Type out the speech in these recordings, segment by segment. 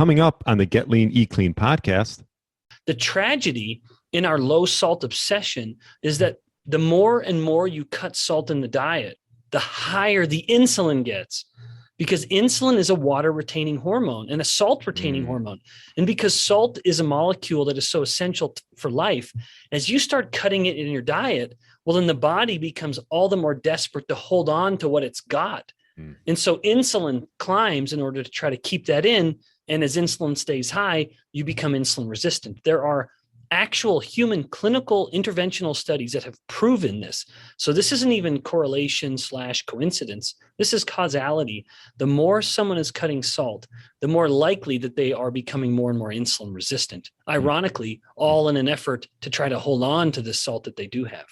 Coming up on the Get Lean, Eat Clean podcast. The tragedy in our low salt obsession is that the more and more you cut salt in the diet, the higher the insulin gets, because insulin is a water retaining hormone and a salt retaining hormone. And because salt is a molecule that is so essential for life, as you start cutting it in your diet, well, then the body becomes all the more desperate to hold on to what it's got. And so insulin climbs in order to try to keep that in. And as insulin stays high, you become insulin resistant. There are actual human clinical interventional studies that have proven this. So this isn't even correlation / coincidence. This is causality. The more someone is cutting salt, the more likely that they are becoming more and more insulin resistant. Ironically, all in an effort to try to hold on to the salt that they do have.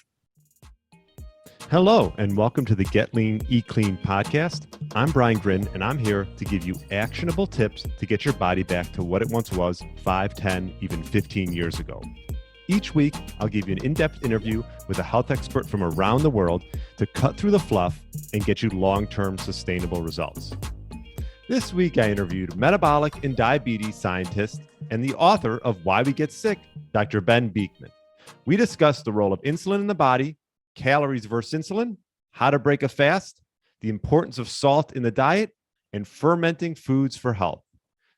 Hello, and welcome to the Get Lean, Eat Clean podcast. I'm Brian Grin, and I'm here to give you actionable tips to get your body back to what it once was 5, 10, even 15 years ago. Each week, I'll give you an in-depth interview with a health expert from around the world to cut through the fluff and get you long-term sustainable results. This week, I interviewed metabolic and diabetes scientist and the author of Why We Get Sick, Dr. Ben Bikman. We discussed the role of insulin in the body, calories versus insulin, how to break a fast, the importance of salt in the diet, and fermenting foods for health.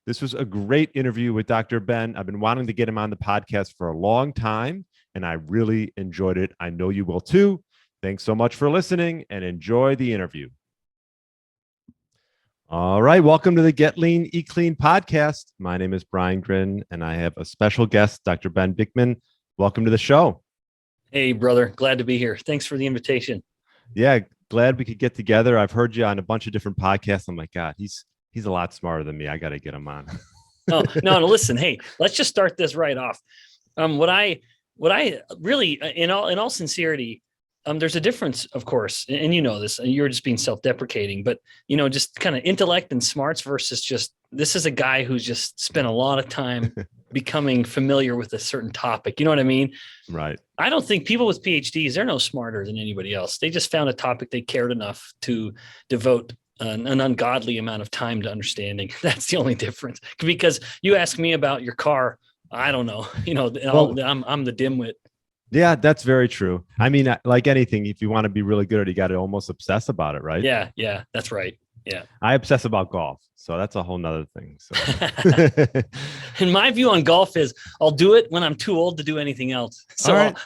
This was a great interview with Dr. Ben. I've been wanting to get him on the podcast for a long time, and I really enjoyed it. I know you will too. Thanks so much for listening, and enjoy the interview. All right, welcome to the Get Lean, Eat Clean podcast. My name is Brian Grin, and I have a special guest, Dr. Ben Bikman. Welcome to the show. Hey, brother. Glad to be here. Thanks for the invitation. Yeah, glad we could get together. I've heard you on a bunch of different podcasts. I'm like, God, he's a lot smarter than me. I got to get him on. No, listen, hey, let's just start this right off. What I really, in all sincerity, there's a difference, of course, and you know this, and you're just being self-deprecating, but just kind of intellect and smarts versus just, this is a guy who's just spent a lot of time becoming familiar with a certain topic. You know what I mean? Right. I don't think people with PhDs, they're no smarter than anybody else. They just found a topic they cared enough to devote an ungodly amount of time to understanding. That's the only difference. Because you ask me about your car, I don't know. I'm the dimwit. Yeah, that's very true. I mean, like anything, if you want to be really good at it, you got to almost obsess about it, right? Yeah, that's right. Yeah. I obsess about golf. So that's a whole nother thing. So. And my view on golf is I'll do it when I'm too old to do anything else. So right.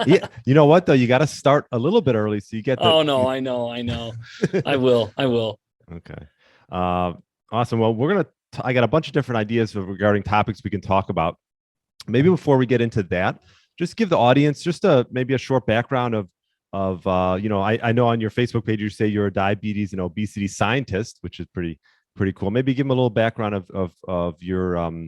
Yeah. You know what though? You got to start a little bit early so you get Oh no, I know. I will. Okay. Awesome. Well, I got a bunch of different ideas regarding topics we can talk about. Maybe before we get into that, just give the audience just maybe a short background of I know on your Facebook page you say you're a diabetes and obesity scientist, which is pretty cool. Maybe give them a little background of your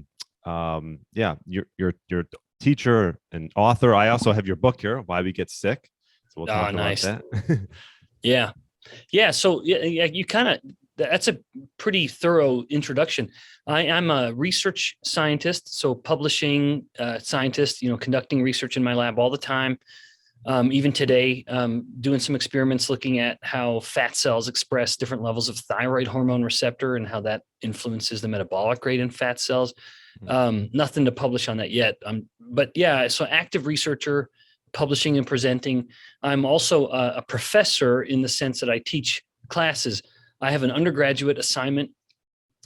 your teacher and author. I also have your book here, Why We Get Sick. So we'll talk about that. Yeah. So you that's a pretty thorough introduction. I'm a research scientist, so publishing scientist, conducting research in my lab all the time. Even today, doing some experiments looking at how fat cells express different levels of thyroid hormone receptor and how that influences the metabolic rate in fat cells. Nothing to publish on that yet. But yeah, so active researcher, publishing and presenting. I'm also a professor in the sense that I teach classes. I have an undergraduate assignment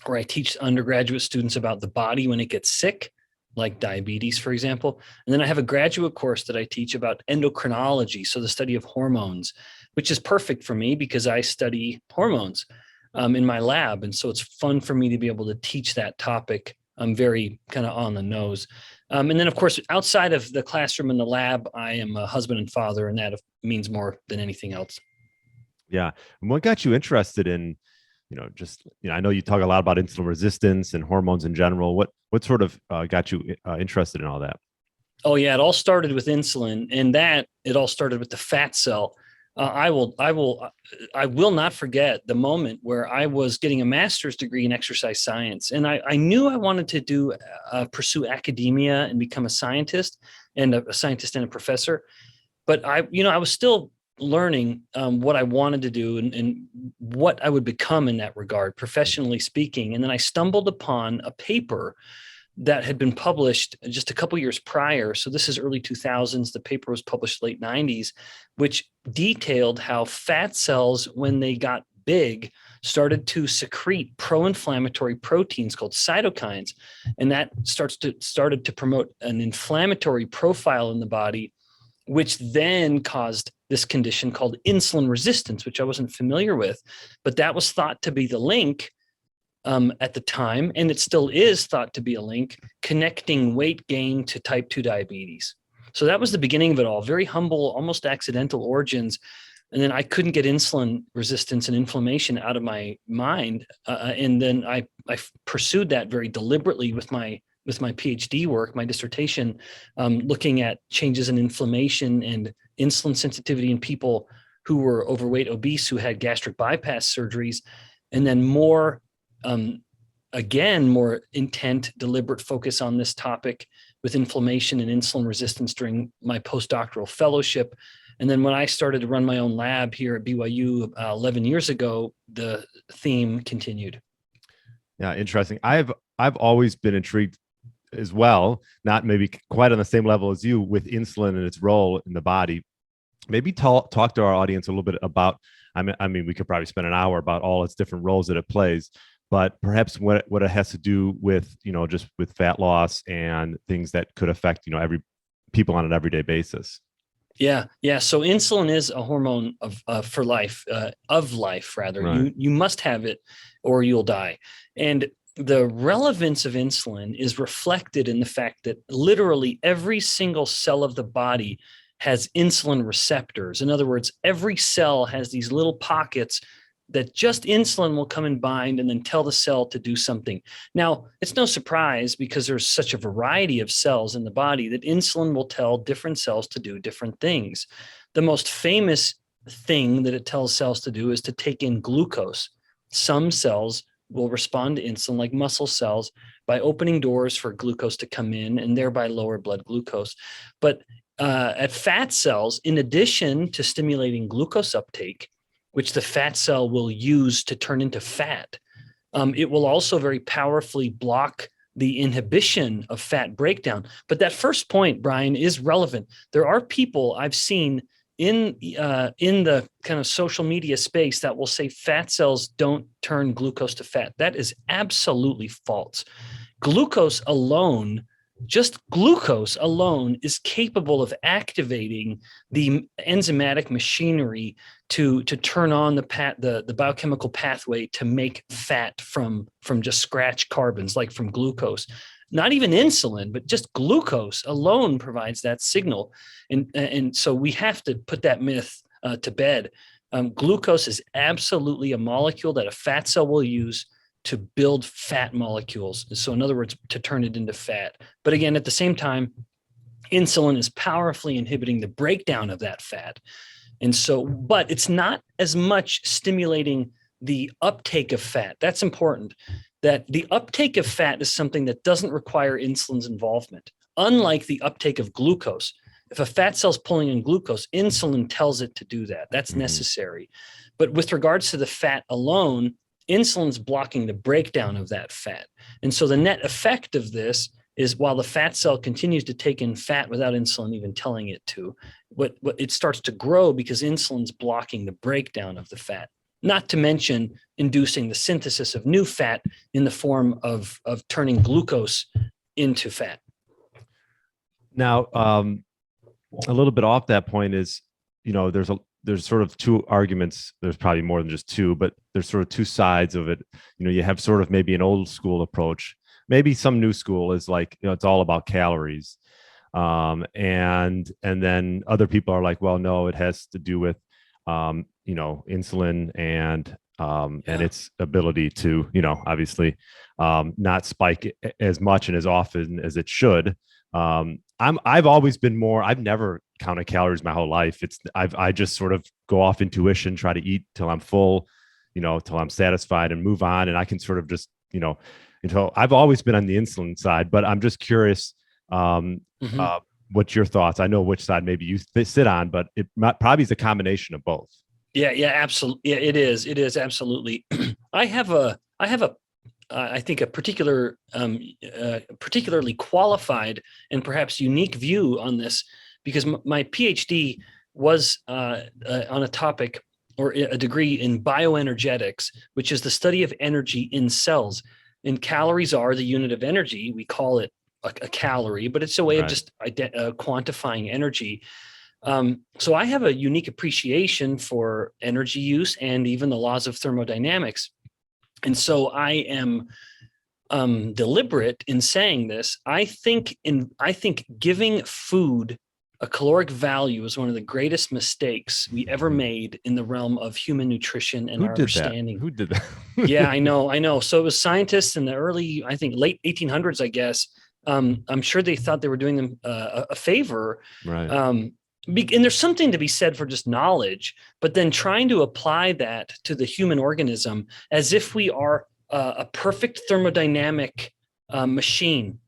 where I teach undergraduate students about the body when it gets sick, like diabetes, for example. And then I have a graduate course that I teach about endocrinology, so the study of hormones, which is perfect for me because I study hormones in my lab. And so it's fun for me to be able to teach that topic. I'm very kind of on the nose. And then, of course, outside of the classroom and the lab, I am a husband and father, and that means more than anything else. Yeah. And what got you interested in, I know you talk a lot about insulin resistance and hormones in general. What sort of got you interested in all that? Oh yeah, it all started with insulin, and it all started with the fat cell. I will not forget the moment where I was getting a master's degree in exercise science, and I knew I wanted to pursue academia and become a scientist and a professor. But I was still learning what I wanted to do and what I would become in that regard, professionally speaking. And then I stumbled upon a paper that had been published just a couple years prior. So this is early 2000s. The paper was published late 90s, which detailed how fat cells, when they got big, started to secrete pro-inflammatory proteins called cytokines. And that started to promote an inflammatory profile in the body, which then caused this condition called insulin resistance, which I wasn't familiar with. But that was thought to be the link at the time, and it still is thought to be a link connecting weight gain to type 2 diabetes. So that was the beginning of it all. Very humble, almost accidental origins. And then I couldn't get insulin resistance and inflammation out of my mind. And then I pursued that very deliberately with my PhD work, my dissertation, looking at changes in inflammation and insulin sensitivity in people who were overweight, obese, who had gastric bypass surgeries, and then more intent, deliberate focus on this topic with inflammation and insulin resistance during my postdoctoral fellowship. And then when I started to run my own lab here at BYU 11 years ago, the theme continued. Yeah, interesting. I've always been intrigued as well, not maybe quite on the same level as you, with insulin and its role in the body. Maybe talk to our audience a little bit about, I mean, we could probably spend an hour about all its different roles that it plays, but perhaps what it has to do with, just with fat loss and things that could affect, every people on an everyday basis. Yeah. So insulin is a hormone of life. Right. You must have it or you'll die. And the relevance of insulin is reflected in the fact that literally every single cell of the body has insulin receptors. In other words, every cell has these little pockets that just insulin will come and bind and then tell the cell to do something. Now, it's no surprise, because there's such a variety of cells in the body, that insulin will tell different cells to do different things. The most famous thing that it tells cells to do is to take in glucose. Some cells will respond to insulin, like muscle cells, by opening doors for glucose to come in and thereby lower blood glucose. But at fat cells, in addition to stimulating glucose uptake, which the fat cell will use to turn into fat, it will also very powerfully block the inhibition of fat breakdown. But that first point, Brian, is relevant. There are people I've seen in the kind of social media space that will say fat cells don't turn glucose to fat. That is absolutely false. Just glucose alone is capable of activating the enzymatic machinery to turn on the biochemical pathway to make fat from just scratch carbons, like from glucose. Not even insulin, but just glucose alone provides that signal. And so we have to put that myth to bed. Glucose is absolutely a molecule that a fat cell will use to build fat molecules. So in other words, to turn it into fat. But again, at the same time, insulin is powerfully inhibiting the breakdown of that fat. And so, but it's not as much stimulating the uptake of fat. That's important. That the uptake of fat is something that doesn't require insulin's involvement. Unlike the uptake of glucose. If a fat cell's pulling in glucose, insulin tells it to do that. That's necessary. But with regards to the fat alone, insulin's blocking the breakdown of that fat. And so the net effect of this is, while the fat cell continues to take in fat without insulin even telling it to, what it starts to grow because insulin's blocking the breakdown of the fat, not to mention inducing the synthesis of new fat in the form of turning glucose into fat. Now, a little bit off that point is, there's sort of two arguments. There's probably more than just two, but there's sort of two sides of it. You have sort of maybe an old school approach, maybe some new school is like, it's all about calories. And then other people are like, well, no, it has to do with, insulin and its ability to, obviously, not spike as much and as often as it should. I've always been more, I've never counted calories my whole life. I just sort of go off intuition, try to eat till I'm full, till I'm satisfied and move on. And I can sort of just, until I've always been on the insulin side, but I'm just curious, what's your thoughts? I know which side maybe you sit on, but it probably is a combination of both. Yeah, absolutely. Yeah, it is. It is absolutely. I have a I think a particularly qualified and perhaps unique view on this, because my PhD was on a topic or a degree in bioenergetics, which is the study of energy in cells. And calories are the unit of energy. We call it a calorie, but it's a way of just quantifying energy. So I have a unique appreciation for energy use and even the laws of thermodynamics. And so I am deliberate in saying this. I think giving food a caloric value is one of the greatest mistakes we ever made in the realm of human nutrition and our understanding. Who did that? Yeah, I know. So it was scientists in the early, I think, late 1800s, I guess. I'm sure they thought they were doing them a favor. Right. And there's something to be said for just knowledge, but then trying to apply that to the human organism as if we are a perfect thermodynamic machine.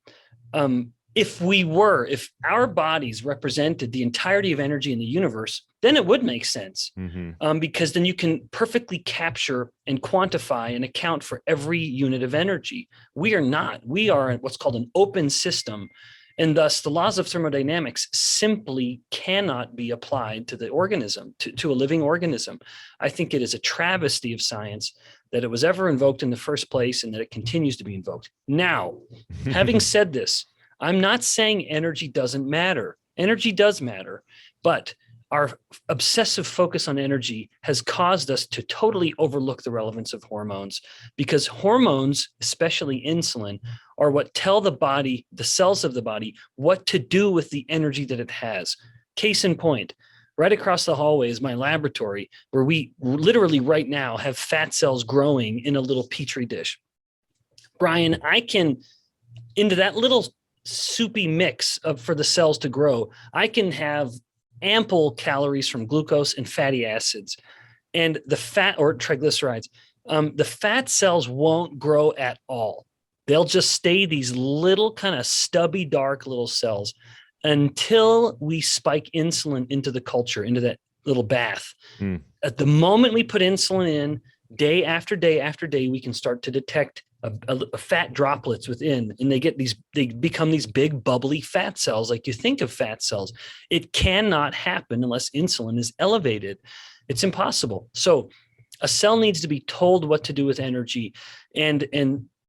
If our bodies represented the entirety of energy in the universe, then it would make sense, because then you can perfectly capture and quantify and account for every unit of energy. We are not. We are what's called an open system. And thus, the laws of thermodynamics simply cannot be applied to the organism, to a living organism. I think it is a travesty of science that it was ever invoked in the first place and that it continues to be invoked. Now, having said this, I'm not saying energy doesn't matter. Energy does matter, but our obsessive focus on energy has caused us to totally overlook the relevance of hormones, because hormones, especially insulin, are what tell the body, the cells of the body, what to do with the energy that it has. Case in point, right across the hallway is my laboratory, where we literally right now have fat cells growing in a little petri dish. Brian, I can, into that little soupy mix for the cells to grow, I can have ample calories from glucose and fatty acids, and the fat or triglycerides. The fat cells won't grow at all. They'll just stay these little kind of stubby, dark little cells until we spike insulin into the culture, into that little bath. At the moment we put insulin in, day after day after day, we can start to detect a fat droplets within, and they become these big bubbly fat cells, like you think of fat cells. It cannot happen unless insulin is elevated. It's impossible. So a cell needs to be told what to do with energy. And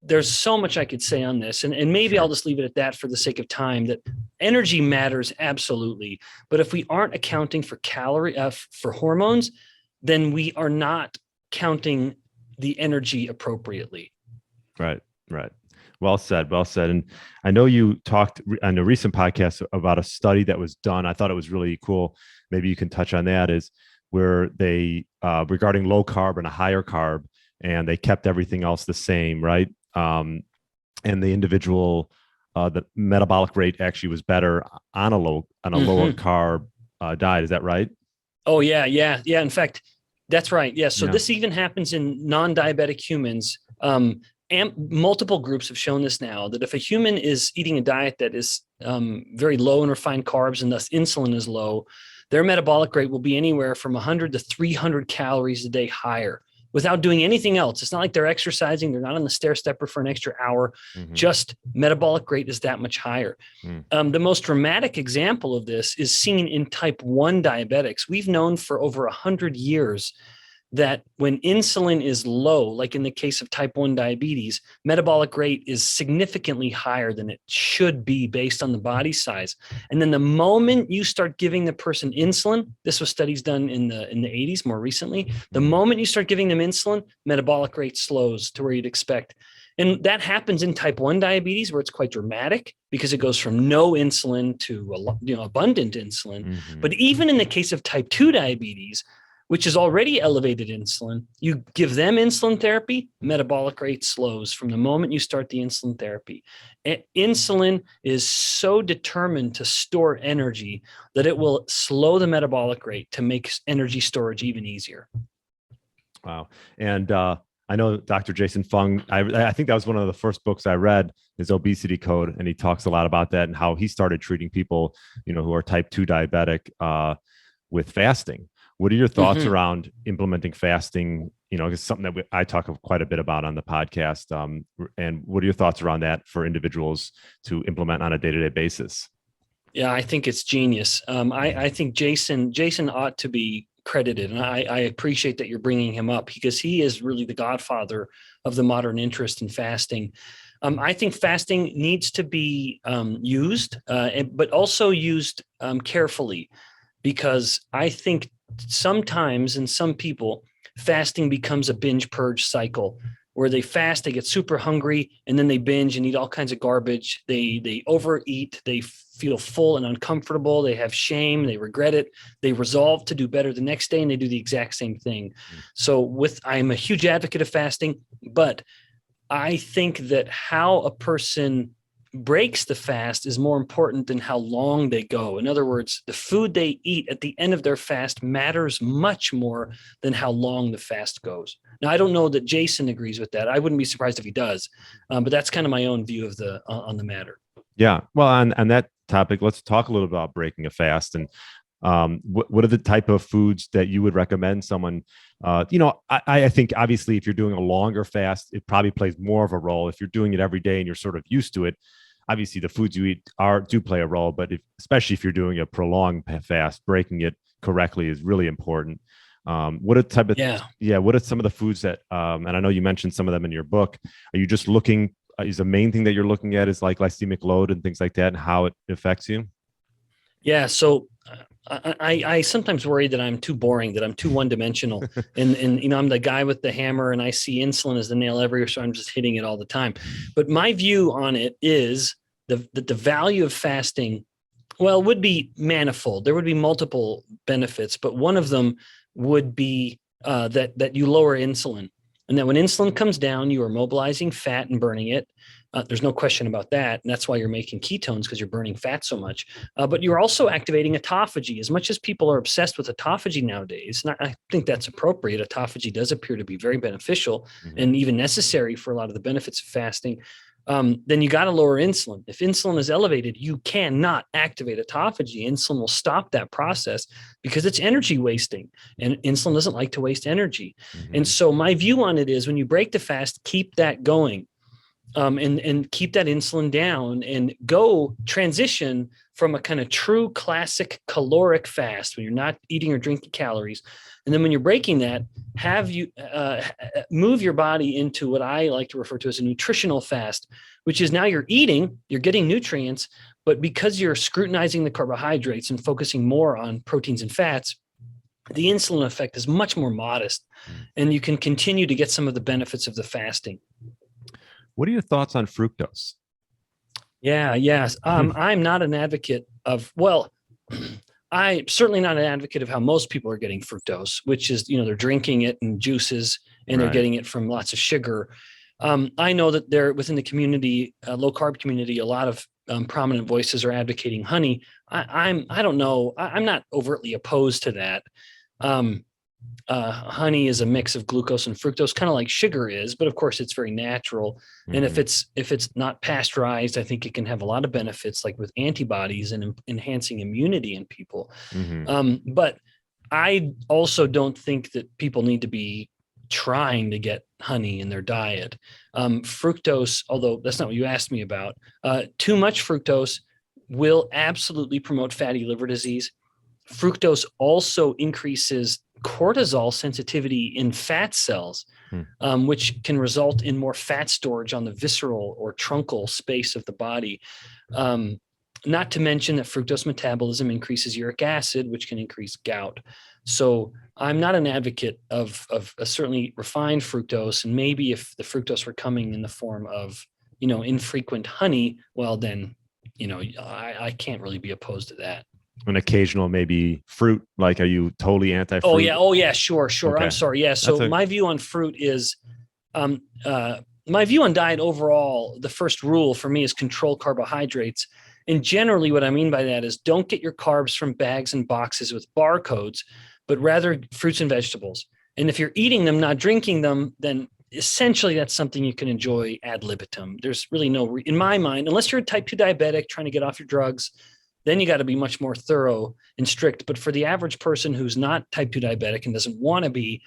there's so much I could say on this, and maybe I'll just leave it at that for the sake of time, that energy matters absolutely. But if we aren't accounting for for hormones, then we are not counting the energy appropriately. Right. Well said. And I know you talked on a recent podcast about a study that was done. I thought it was really cool. Maybe you can touch on that, is where they, regarding low carb and a higher carb, and they kept everything else the same, right? And the individual, the metabolic rate actually was better on a lower carb diet. Is that right? Oh, yeah. In fact, that's right. Yeah. So this even happens in non-diabetic humans. Multiple groups have shown this now, that if a human is eating a diet that is very low in refined carbs and thus insulin is low, their metabolic rate will be anywhere from 100 to 300 calories a day higher without doing anything else. It's not like they're exercising. They're not on the stair stepper for an extra hour. Just metabolic rate is that much higher. The most dramatic example of this is seen in type 1 diabetics. We've known for over 100 years that when insulin is low, like in the case of type 1 diabetes, metabolic rate is significantly higher than it should be based on the body size. And then the moment you start giving the person insulin, this was studies done in the 80s more recently, the moment you start giving them insulin, metabolic rate slows to where you'd expect. And that happens in type 1 diabetes, where it's quite dramatic because it goes from no insulin to abundant insulin. But even in the case of type 2 diabetes, which is already elevated insulin, you give them insulin therapy, metabolic rate slows from the moment you start the insulin therapy. Insulin is so determined to store energy that it will slow the metabolic rate to make energy storage even easier. Wow. And I know Dr. Jason Fung, I think that was one of the first books I read, is Obesity Code. And he talks a lot about that and how he started treating people, who are type 2 diabetic with fasting. What are your thoughts around implementing fasting? It's something that I talk quite a bit about on the podcast. And what are your thoughts around that for individuals to implement on a day-to-day basis? Yeah, I think it's genius. I think Jason ought to be credited, and I appreciate that you're bringing him up because he is really the godfather of the modern interest in fasting. I think fasting needs to be used, but also used carefully, because I think sometimes in some people, fasting becomes a binge purge cycle where they fast, they get super hungry, and then they binge and eat all kinds of garbage. They overeat, they feel full and uncomfortable, they have shame, they regret it, they resolve to do better the next day, and they do the exact same thing. So I'm a huge advocate of fasting, but I think that how a person breaks the fast is more important than how long they go. In other words, the food they eat at the end of their fast matters much more than how long the fast goes. Now, I don't know that Jason agrees with that. I wouldn't be surprised if he does, but that's kind of my own view of on the matter. Yeah. Well, on that topic, let's talk a little about breaking a fast. And what are the type of foods that you would recommend someone? I think obviously if you're doing a longer fast, it probably plays more of a role. If you're doing it every day and you're sort of used to it, obviously the foods you eat do play a role. But especially if you're doing a prolonged fast, breaking it correctly is really important. What are what are some of the foods that, and I know you mentioned some of them in your book, are you just looking, is the main thing that you're looking at is like glycemic load and things like that and how it affects you? Yeah. So I sometimes worry that I'm too boring, that I'm too one-dimensional, and I'm the guy with the hammer and I see insulin as the nail everywhere, so I'm just hitting it all the time. But my view on it is that the value of fasting, well, would be manifold. There would be multiple benefits, but one of them would be that you lower insulin, and that when insulin comes down, you are mobilizing fat and burning it. There's no question about that. And that's why you're making ketones, because you're burning fat so much. But you're also activating autophagy. As much as people are obsessed with autophagy nowadays, and I think that's appropriate. Autophagy does appear to be very beneficial and even necessary for a lot of the benefits of fasting. Then you got to lower insulin. If insulin is elevated, you cannot activate autophagy. Insulin will stop that process because it's energy wasting, and insulin doesn't like to waste energy. And so my view on it is when you break the fast, keep that going. And keep that insulin down and go transition from a kind of true classic caloric fast when you're not eating or drinking calories. And then when you're breaking that, have you move your body into what I like to refer to as a nutritional fast, which is now you're eating, you're getting nutrients, but because you're scrutinizing the carbohydrates and focusing more on proteins and fats, the insulin effect is much more modest, and you can continue to get some of the benefits of the fasting. What are your thoughts on fructose? Yes. I'm not an advocate of, I'm certainly not an advocate of how most people are getting fructose, which is, they're drinking it in juices and they're getting it from lots of sugar. I know that there within the community, low carb community, a lot of prominent voices are advocating honey. I don't know. I'm not overtly opposed to that. Honey is a mix of glucose and fructose, kind of like sugar is, but of course it's very natural. And if it's not pasteurized, I think it can have a lot of benefits, like with antibodies and enhancing immunity in people. But I also don't think that people need to be trying to get honey in their diet. Fructose, although that's not what you asked me about, too much fructose will absolutely promote fatty liver disease. Fructose also increases cortisol sensitivity in fat cells, which can result in more fat storage on the visceral or truncal space of the body. Not to mention that fructose metabolism increases uric acid, which can increase gout. So I'm not an advocate of a certainly refined fructose. And maybe if the fructose were coming in the form of, infrequent honey, well, then, I can't really be opposed to that. An occasional maybe fruit, like, are you totally anti-fruit? Oh yeah, sure. Okay. I'm sorry. Yeah. So my view on fruit is, my view on diet overall, the first rule for me is control carbohydrates. And generally what I mean by that is don't get your carbs from bags and boxes with barcodes, but rather fruits and vegetables. And if you're eating them, not drinking them, then essentially that's something you can enjoy ad libitum. There's really no, in my mind, unless you're a type 2 diabetic trying to get off your drugs, then you got to be much more thorough and strict. But for the average person who's not type 2 diabetic and doesn't want to be,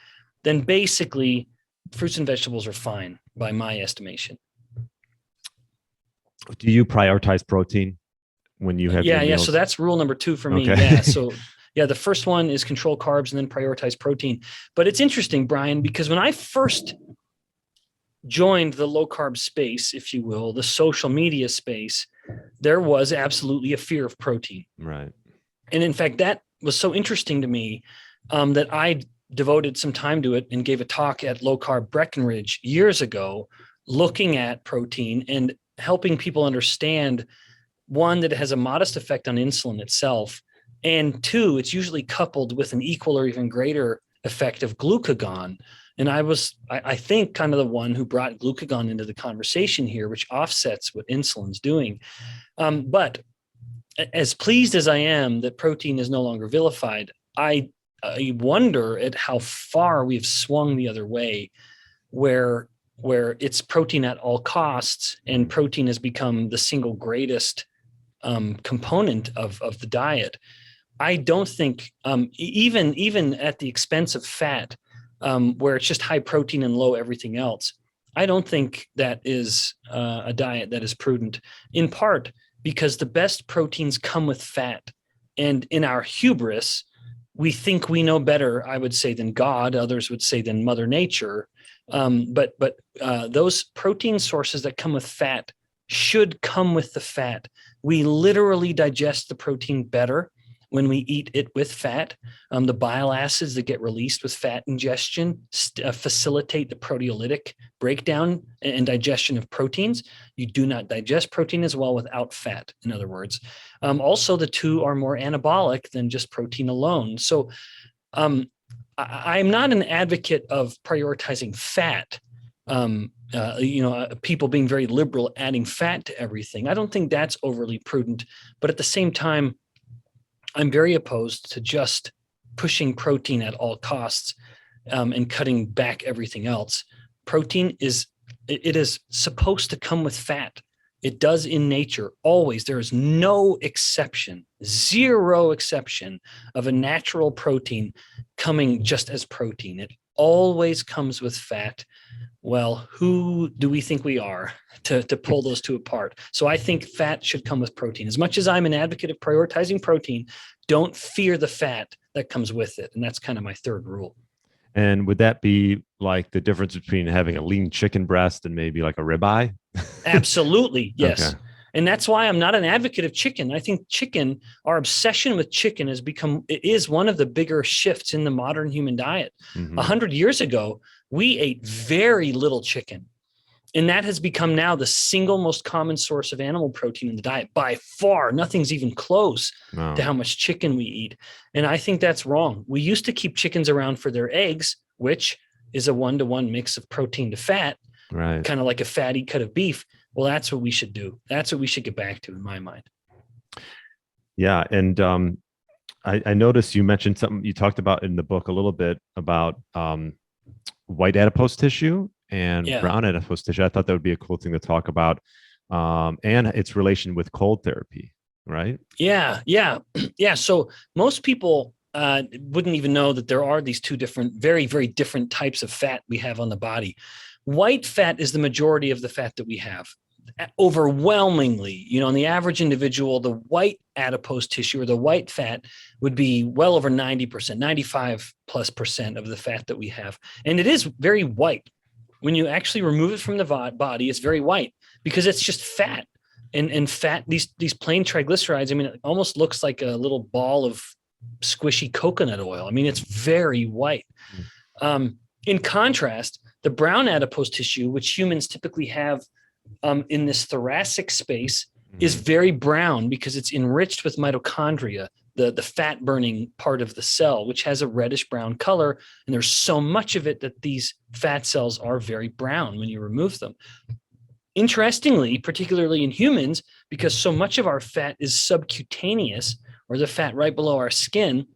then basically fruits and vegetables are fine by my estimation. Do you prioritize protein when you have your meals? So that's rule number 2 for me. Okay. Yeah. So the first one is control carbs and then prioritize protein. But it's interesting, Brian, because when I first joined the low carb space, if you will, the social media space, there was absolutely a fear of protein. Right. And in fact, that was so interesting to me that I devoted some time to it and gave a talk at Low Carb Breckenridge years ago, looking at protein and helping people understand, one, that it has a modest effect on insulin itself, and 2, it's usually coupled with an equal or even greater effect of glucagon. And I think, kind of the one who brought glucagon into the conversation here, which offsets what insulin's doing. But as pleased as I am that protein is no longer vilified, I wonder at how far we've swung the other way, where it's protein at all costs, and protein has become the single greatest component of the diet. I don't think even at the expense of fat, where it's just high protein and low everything else, I don't think that is a diet that is prudent, in part because the best proteins come with fat. And in our hubris, we think we know better, I would say, than God. Others would say than Mother Nature. But those protein sources that come with fat should come with the fat. We literally digest the protein better when we eat it with fat. The bile acids that get released with fat ingestion facilitate the proteolytic breakdown and digestion of proteins. You do not digest protein as well without fat, in other words. Also, the two are more anabolic than just protein alone. So I'm not an advocate of prioritizing fat. People being very liberal, adding fat to everything. I don't think that's overly prudent. But at the same time, I'm very opposed to just pushing protein at all costs and cutting back everything else. Protein is supposed to come with fat. It does in nature, always. There is no exception, zero exception of a natural protein coming just as protein. It always comes with fat. Well, who do we think we are to pull those two apart? So I think fat should come with protein. As much as I'm an advocate of prioritizing protein, don't fear the fat that comes with it. And that's kind of my third rule. And would that be like the difference between having a lean chicken breast and maybe like a ribeye? Absolutely. Yes. Okay. Okay. And that's why I'm not an advocate of chicken. I think our obsession with chicken is one of the bigger shifts in the modern human diet. 100 years ago, we ate very little chicken. And that has become now the single most common source of animal protein in the diet by far. Nothing's even close to how much chicken we eat. And I think that's wrong. We used to keep chickens around for their eggs, which is a 1-to-1 mix of protein to fat, right? Kind of like a fatty cut of beef. Well, that's what we should do. That's what we should get back to, in my mind. Yeah. And I noticed you mentioned something you talked about in the book a little bit about white adipose tissue and brown adipose tissue. I thought that would be a cool thing to talk about, and its relation with cold therapy, right? Yeah. So most people wouldn't even know that there are these two different, very, very different types of fat we have on the body. White fat is the majority of the fat that we have. Overwhelmingly, in the average individual, the white adipose tissue or the white fat would be well over 90%, 95+% of the fat that we have. And it is very white. When you actually remove it from the body, it's very white because it's just fat. And fat, these plain triglycerides, it almost looks like a little ball of squishy coconut oil. It's very white. In contrast, the brown adipose tissue, which humans typically have in this thoracic space, is very brown because it's enriched with mitochondria, the fat burning part of the cell, which has a reddish brown color. And there's so much of it that these fat cells are very brown when you remove them. Interestingly, particularly in humans, because so much of our fat is subcutaneous, or the fat right below our skin,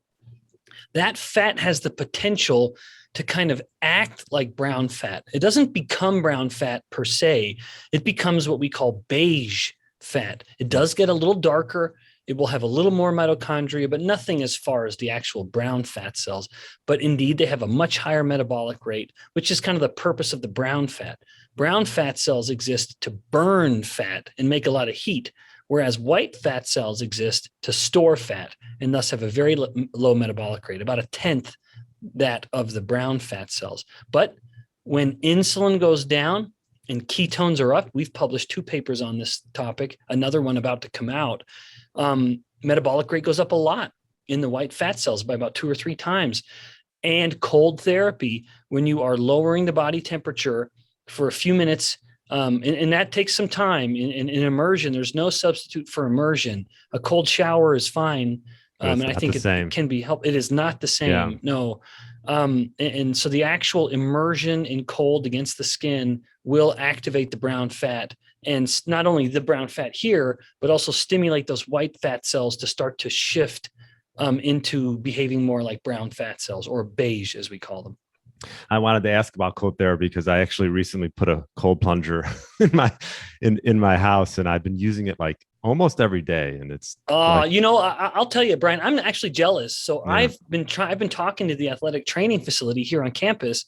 that fat has the potential to kind of act like brown fat. It doesn't become brown fat per se. It becomes what we call beige fat. It does get a little darker. It will have a little more mitochondria, but nothing as far as the actual brown fat cells. But indeed, they have a much higher metabolic rate, which is kind of the purpose of the brown fat. Brown fat cells exist to burn fat and make a lot of heat, whereas white fat cells exist to store fat and thus have a very low metabolic rate, about 1/10 that of the brown fat cells. But when insulin goes down and ketones are up, we've published 2 papers on this topic, another one about to come out. Metabolic rate goes up a lot in the white fat cells by about 2 or 3 times. And cold therapy, when you are lowering the body temperature for a few minutes, and that takes some time. In immersion, there's no substitute for immersion. A cold shower is fine. And I think it can be helped. It is not the same. Yeah. No. And so the actual immersion in cold against the skin will activate the brown fat, and not only the brown fat here, but also stimulate those white fat cells to start to shift into behaving more like brown fat cells, or beige as we call them. I wanted to ask about cold therapy because I actually recently put a cold plunger in my house, and I've been using it like almost every day. And it's I'll tell you, Brian, I'm actually jealous. So yeah. I've been talking to the athletic training facility here on campus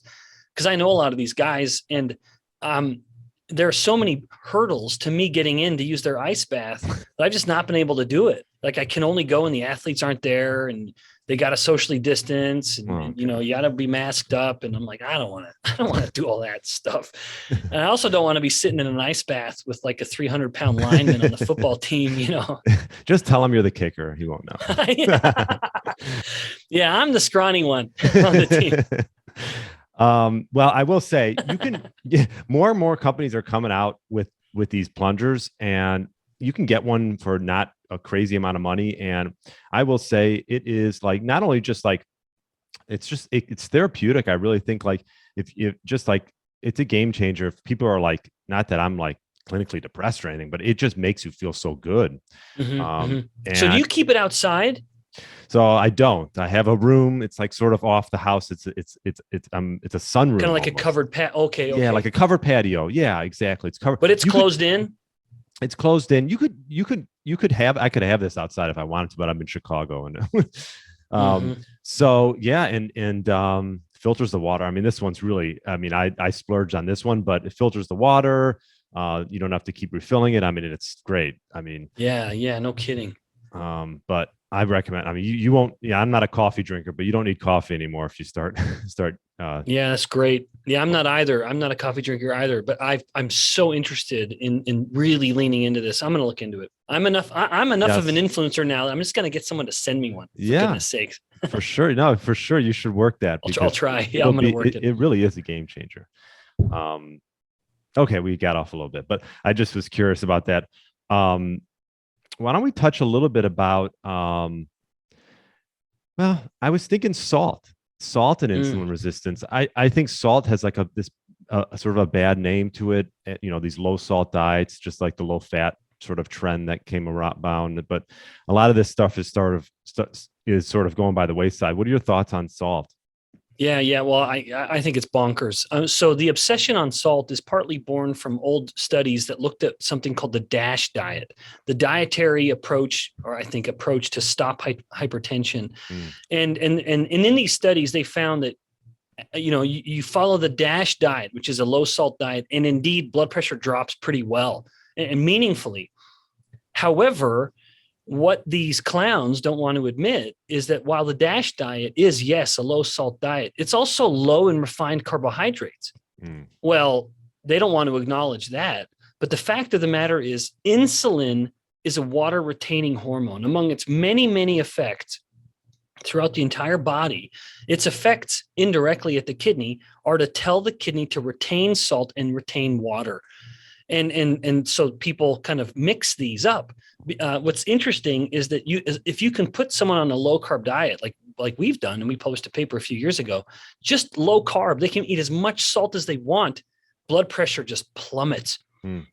because I know a lot of these guys, and there are so many hurdles to me getting in to use their ice bath that I've just not been able to do it. Like, I can only go when the athletes aren't there and they got to socially distance, and you got to be masked up. And I'm like, I don't want to do all that stuff. And I also don't want to be sitting in an ice bath with like a 300-pound lineman on the football team, Just tell him you're the kicker. He won't know. Yeah, I'm the scrawny one on the team. Well, I will say more and more companies are coming out with these plungers, and you can get one for not a crazy amount of money. And I will say it is like, not only just like, it's therapeutic. I really think like if just like, it's a game changer. If people are like, not that I'm like clinically depressed or anything, but it just makes you feel so good. And so do you keep it outside? So I don't. I have a room. It's like sort of off the house. It's a sunroom. Kind of like almost. A covered patio. Okay. Yeah, like a covered patio. Yeah, exactly. It's covered, but it's closed in. It's closed in. I could have this outside if I wanted to, but I'm in Chicago, and so yeah, and filters the water. I mean, this one's really. I mean, I splurged on this one, but it filters the water. You don't have to keep refilling it. I mean, it's great. I mean, yeah, no kidding. But I recommend. I mean, you won't. Yeah, I'm not a coffee drinker, but you don't need coffee anymore if you start. Yeah, that's great. Yeah, I'm not either. I'm not a coffee drinker either. But I'm so interested in really leaning into this. I'm going to look into it. I'm enough of an influencer now. I'm just going to get someone to send me one. For goodness sakes. For sure. No, for sure. You should work that. I'll try. Yeah, I'm going to work it. It really is a game changer. Okay, we got off a little bit, but I just was curious about that. Why don't we touch a little bit about, well, I was thinking salt and insulin resistance. I think salt has like this sort of a bad name to it. These low salt diets, just like the low fat sort of trend that came around. But a lot of this stuff is sort of going by the wayside. What are your thoughts on salt? Yeah. Well, I think it's bonkers. So the obsession on salt is partly born from old studies that looked at something called the DASH diet, the dietary approach, or I think approach to stop hypertension. And in these studies, they found that, you follow the DASH diet, which is a low salt diet, and indeed blood pressure drops pretty well and meaningfully. However, what these clowns don't want to admit is that while the DASH diet is, yes, a low salt diet, it's also low in refined carbohydrates. Well, they don't want to acknowledge that. But the fact of the matter is, insulin is a water retaining hormone. Among its many, many effects throughout the entire body, its effects indirectly at the kidney are to tell the kidney to retain salt and retain water. And so people kind of mix these up. What's interesting is that if you can put someone on a low carb diet, like we've done, and we published a paper a few years ago, just low carb, they can eat as much salt as they want. Blood pressure just plummets.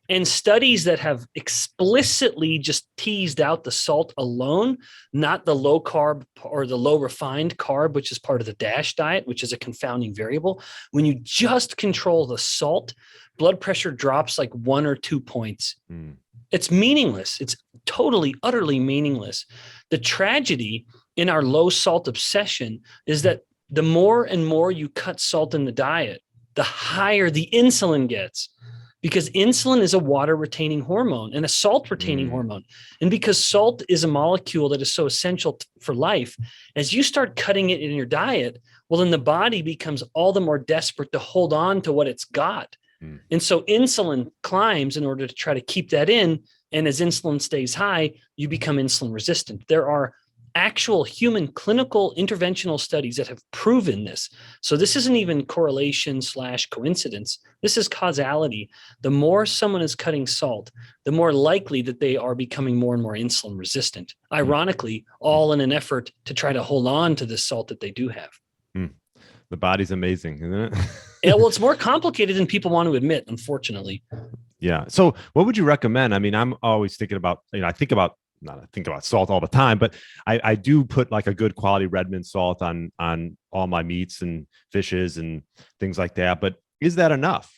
And studies that have explicitly just teased out the salt alone, not the low carb or the low refined carb, which is part of the DASH diet, which is a confounding variable. When you just control the salt, blood pressure drops like 1 or 2 points. It's meaningless. It's totally, utterly meaningless. The tragedy in our low salt obsession is that the more and more you cut salt in the diet, the higher the insulin gets, because insulin is a water retaining hormone and a salt retaining hormone. And because salt is a molecule that is so essential for life, as you start cutting it in your diet, well, then the body becomes all the more desperate to hold on to what it's got. And so insulin climbs in order to try to keep that in. And as insulin stays high, you become insulin resistant. There are actual human clinical interventional studies that have proven this. So this isn't even correlation / coincidence. This is causality. The more someone is cutting salt, the more likely that they are becoming more and more insulin resistant. Ironically, all in an effort to try to hold on to the salt that they do have. The body's amazing, isn't it? Yeah, well, it's more complicated than people want to admit, unfortunately. Yeah. So what would you recommend? I mean, I'm always thinking about, I think about salt all the time, but I do put like a good quality Redmond salt on all my meats and fishes and things like that. But is that enough?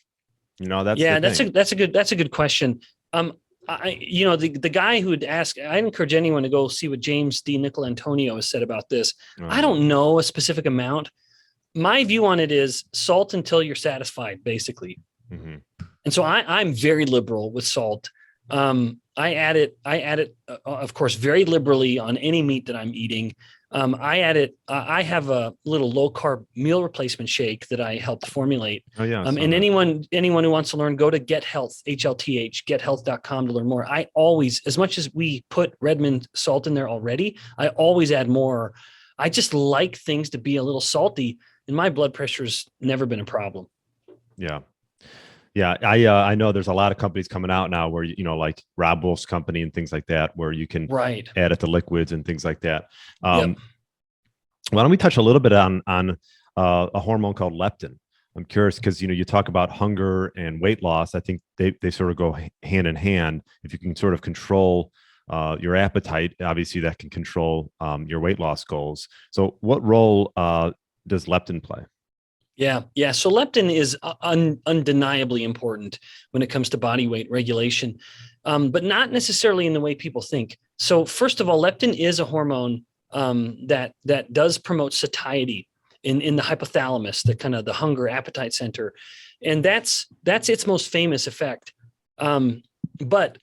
That's a good question. The guy who would ask, I encourage anyone to go see what James D. Nicolantonio has said about this. I don't know a specific amount. My view on it is salt until you're satisfied, basically. And so I'm very liberal with salt. I add it, of course, very liberally on any meat that I'm eating. I add it. I have a little low carb meal replacement shake that I helped formulate. And anyone who wants to learn, go to Get Health, HLTH, gethealth.com to learn more. I always, as much as we put Redmond salt in there already, I always add more. I just like things to be a little salty, and my blood pressure's never been a problem. Yeah. Yeah, I know there's a lot of companies coming out now where, like Rob Wolf's company and things like that, where you can add it to liquids and things like that. Why don't we touch a little bit on a hormone called leptin? I'm curious because, you talk about hunger and weight loss. I think they sort of go hand in hand. If you can sort of control your appetite, obviously that can control your weight loss goals. So what role does leptin play? Yeah. So leptin is undeniably important when it comes to body weight regulation, but not necessarily in the way people think. So first of all, leptin is a hormone that does promote satiety in the hypothalamus, the kind of the hunger appetite center, and that's its most famous effect. But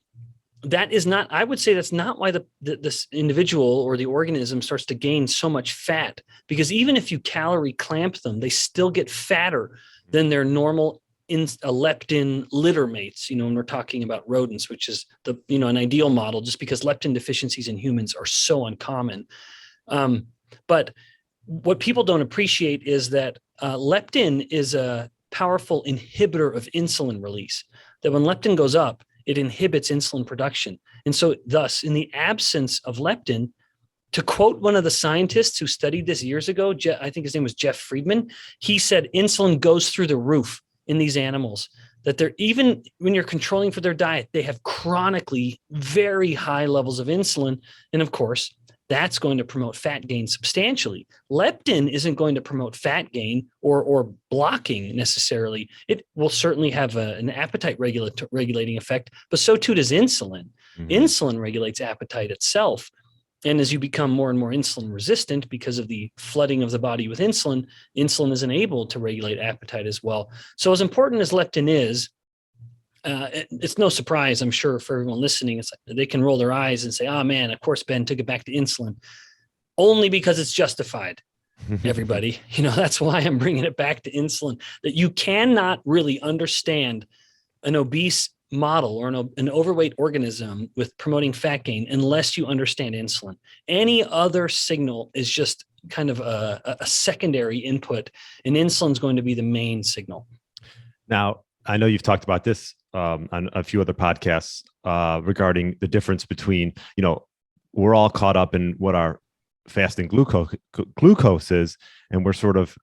that is not, I would say that's not why this individual or the organism starts to gain so much fat, because even if you calorie clamp them, they still get fatter than their normal leptin litter mates, when we're talking about rodents, which is an ideal model, just because leptin deficiencies in humans are so uncommon. But what people don't appreciate is that leptin is a powerful inhibitor of insulin release, that when leptin goes up, it inhibits insulin production. And so thus, in the absence of leptin, to quote one of the scientists who studied this years ago, I think his name was Jeff Friedman, he said insulin goes through the roof in these animals, that they're, even when you're controlling for their diet, they have chronically very high levels of insulin. And of course, that's going to promote fat gain substantially. Leptin isn't going to promote fat gain or blocking necessarily. It will certainly have an appetite regulating effect, but so too does insulin. Insulin regulates appetite itself. And as you become more and more insulin resistant because of the flooding of the body with insulin, insulin isn't able to regulate appetite as well. So as important as leptin is, it's no surprise, I'm sure, for everyone listening. It's like they can roll their eyes and say, "Oh man, of course Ben took it back to insulin," only because it's justified. Everybody, that's why I'm bringing it back to insulin. That you cannot really understand an obese model or an overweight organism with promoting fat gain unless you understand insulin. Any other signal is just kind of a secondary input, and insulin is going to be the main signal. Now, I know you've talked about this on a few other podcasts regarding the difference between, we're all caught up in what our fasting glucose is, and we're sort of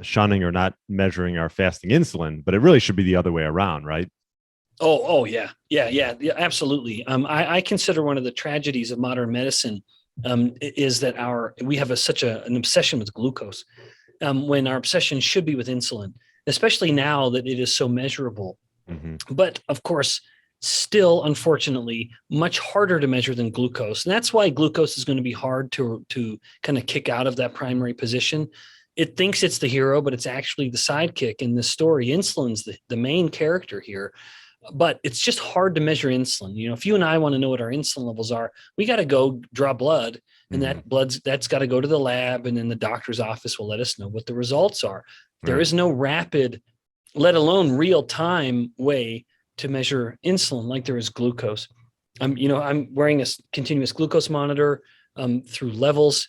shunning or not measuring our fasting insulin, but it really should be the other way around, right? Yeah, absolutely. I consider one of the tragedies of modern medicine is that we have an obsession with glucose when our obsession should be with insulin, especially now that it is so measurable. Hmm. But of course, still, unfortunately, much harder to measure than glucose. And that's why glucose is going to be hard to kind of kick out of that primary position. It thinks it's the hero, but it's actually the sidekick in this story. Insulin's the main character here, but it's just hard to measure insulin. If you and I want to know what our insulin levels are, we got to go draw blood, and that's got to go to the lab, and then the doctor's office will let us know what the results are. There is no rapid, let alone real time way to measure insulin like there is glucose. I'm wearing a continuous glucose monitor through Levels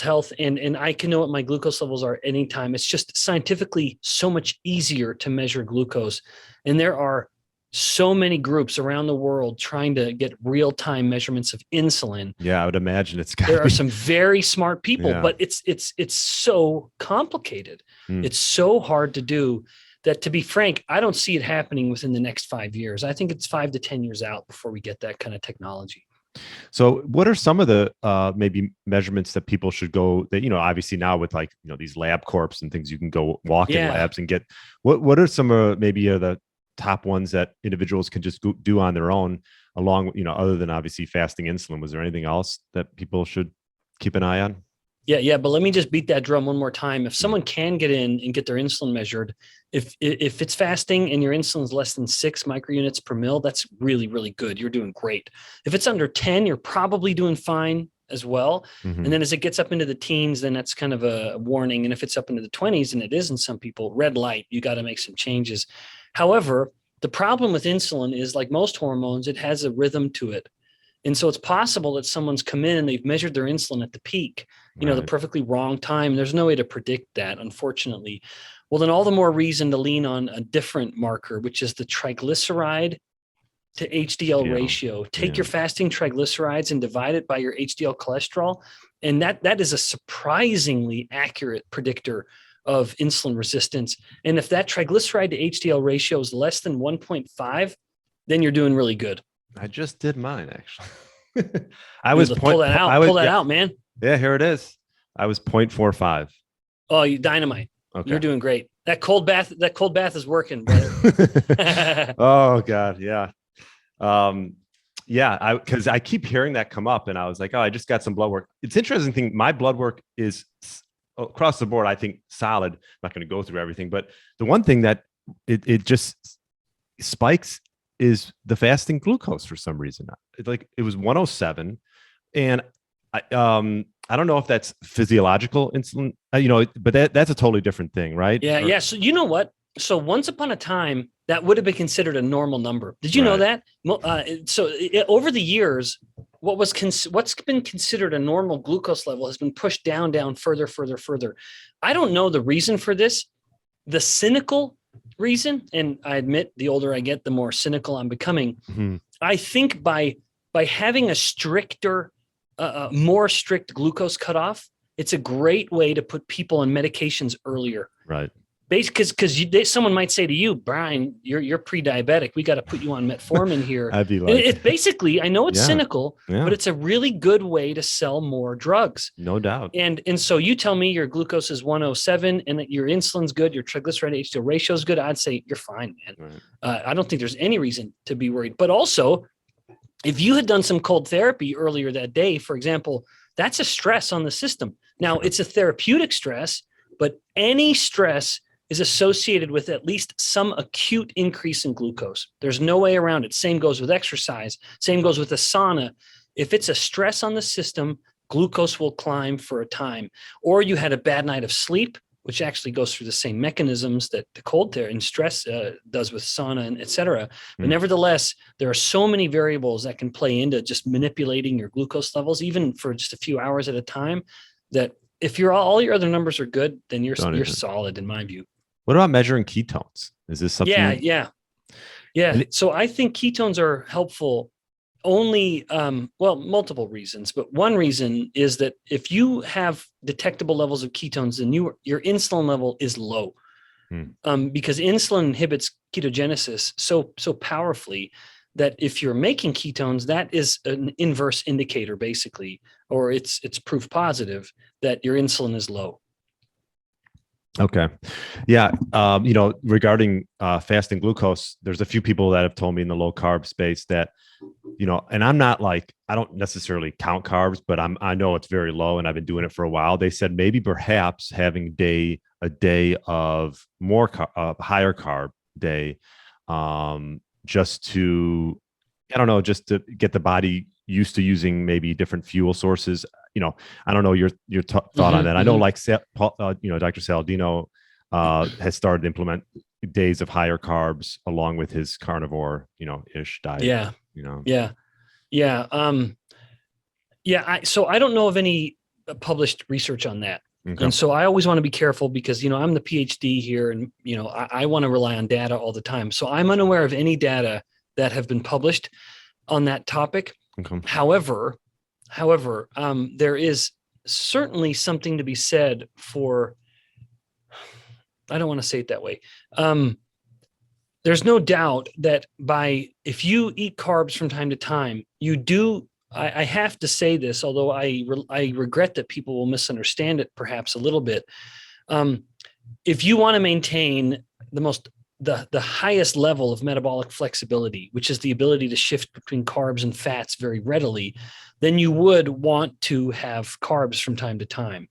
Health, and I can know what my glucose levels are anytime. It's just scientifically so much easier to measure glucose. And there are so many groups around the world trying to get real-time measurements of insulin. Yeah, I would imagine there are some very smart people, Yeah. but it's so complicated. It's so hard to do that, to be frank, I don't see it happening within the next 5 years. I think it's 5 to 10 years out before we get that kind of technology. So what are some of the maybe measurements that people should go that, obviously now with these lab corps and things, you can go walk in labs and get, what are some maybe the top ones that individuals can just do on their own along, other than obviously fasting insulin? Was there anything else that people should keep an eye on? Yeah. But let me just beat that drum one more time. If someone can get in and get their insulin measured, if it's fasting and your insulin is less than 6 microunits per mil, that's really, really good. You're doing great. If it's under 10, you're probably doing fine as well. Mm-hmm. And then as it gets up into the teens, then that's kind of a warning. And if it's up into the 20s, and it is in some people, red light, you got to make some changes. However, the problem with insulin is, like most hormones, it has a rhythm to it. And so it's possible that someone's come in and they've measured their insulin at the peak, the perfectly wrong time. There's no way to predict that, unfortunately. Well, then all the more reason to lean on a different marker, which is the triglyceride to HDL ratio. Take your fasting triglycerides and divide it by your HDL cholesterol. And that is a surprisingly accurate predictor of insulin resistance. And if that triglyceride to HDL ratio is less than 1.5, then you're doing really good. I just did mine, actually. Pull that out, man. Yeah, here it is. I was 0.45. Oh, you dynamite. Okay. You're doing great. That cold bath is working, brother. Oh God. Yeah. Because I keep hearing that come up, and I was like, oh, I just got some blood work. It's interesting thing. My blood work is across the board, I think, solid. I'm not going to go through everything, but the one thing that it just spikes is the fasting glucose for some reason. It was 107, and I don't know if that's physiological insulin, but that's a totally different thing, right? Yeah. So you know what? So once upon a time, that would have been considered a normal number. Did you know that? Over the years, what's been considered a normal glucose level has been pushed down, further. I don't know the reason for this. The cynical reason, and I admit, the older I get, the more cynical I'm becoming. Mm-hmm. I think by having a stricter, more strict glucose cutoff, it's a great way to put people on medications earlier. Right. Because someone might say to you, Brian, you're pre-diabetic. We got to put you on metformin here. I'd be like, it's basically, I know it's cynical, but it's a really good way to sell more drugs. No doubt. And so you tell me your glucose is 107 and that your insulin's good, your triglyceride HDL ratio is good. I'd say you're fine, man. Right. I don't think there's any reason to be worried. But also, if you had done some cold therapy earlier that day, for example, that's a stress on the system. Now, it's a therapeutic stress, but any stress is associated with at least some acute increase in glucose. There's no way around it. Same goes with exercise. Same goes with a sauna. If it's a stress on the system, glucose will climb for a time. Or you had a bad night of sleep, which actually goes through the same mechanisms that the cold therapy and stress does with sauna and et cetera. But nevertheless, there are so many variables that can play into just manipulating your glucose levels, even for just a few hours at a time, that if all your other numbers are good, then you're solid in my view. What about measuring ketones? Is this something? Yeah. So I think ketones are helpful only, multiple reasons, but one reason is that if you have detectable levels of ketones, then your insulin level is low, because insulin inhibits ketogenesis so powerfly that if you're making ketones, that is an inverse indicator, basically, or it's proof positive that your insulin is low. Okay. Yeah. Regarding fasting glucose, there's a few people that have told me in the low carb space that, and I'm not like, I don't necessarily count carbs, but I know it's very low and I've been doing it for a while. They said maybe perhaps having a day of more higher carb day, just to get the body used to using maybe different fuel sources. I don't know your thought on that. I know like Dr. Saladino has started to implement days of higher carbs along with his carnivore, ish diet. Yeah. So I don't know of any published research on that. Okay. And so I always want to be careful because, I'm the PhD here and, I want to rely on data all the time. So I'm unaware of any data that have been published on that topic. Okay. However, there is certainly something to be said for, I don't want to say it that way. There's no doubt that if you eat carbs from time to time, you do, I have to say this, although I regret that people will misunderstand it perhaps a little bit. If you want to maintain the highest level of metabolic flexibility, which is the ability to shift between carbs and fats very readily, then you would want to have carbs from time to time.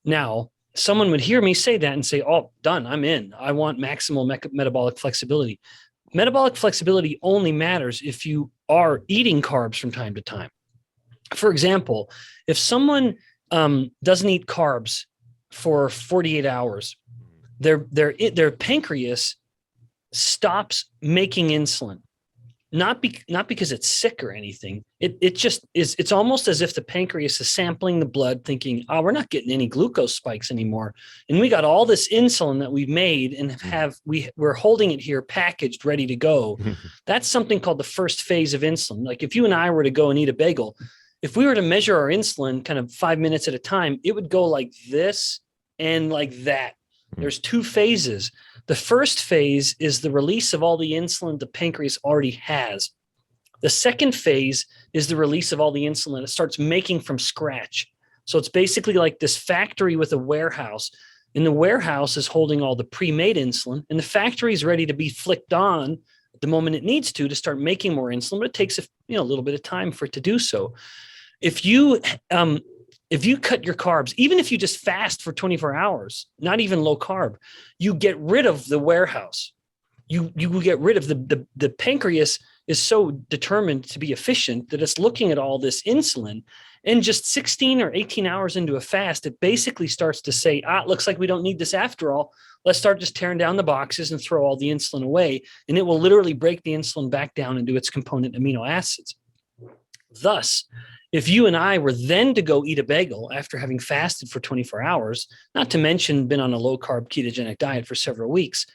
Now, someone would hear me say that and say, oh, done, I'm in. I want maximal metabolic flexibility. Metabolic flexibility only matters if you are eating carbs from time to time. For example, if someone doesn't eat carbs for 48 hours, their pancreas stops making insulin, not because it's sick or anything. It just is. It's almost as if the pancreas is sampling the blood, thinking, "Oh, we're not getting any glucose spikes anymore, and we got all this insulin that we've made, and we're holding it here, packaged, ready to go." That's something called the first phase of insulin. Like if you and I were to go and eat a bagel, if we were to measure our insulin kind of 5 minutes at a time, it would go like this and like that. There's two phases. The first phase is the release of all the insulin the pancreas already has. The second phase is the release of all the insulin it starts making from scratch. So it's basically like this factory with a warehouse. And the warehouse is holding all the pre-made insulin, and the factory is ready to be flicked on the moment it needs to start making more insulin, but it takes a little bit of time for it to do so. If you cut your carbs, even if you just fast for 24 hours, not even low carb, you get rid of the warehouse. You get rid of the pancreas is so determined to be efficient that it's looking at all this insulin, and just 16 or 18 hours into a fast, it basically starts to say, it looks like we don't need this after all. Let's start just tearing down the boxes and throw all the insulin away. And it will literally break the insulin back down into its component amino acids. Thus, if you and I were then to go eat a bagel after having fasted for 24 hours, not to mention been on a low carb ketogenic diet for several weeks,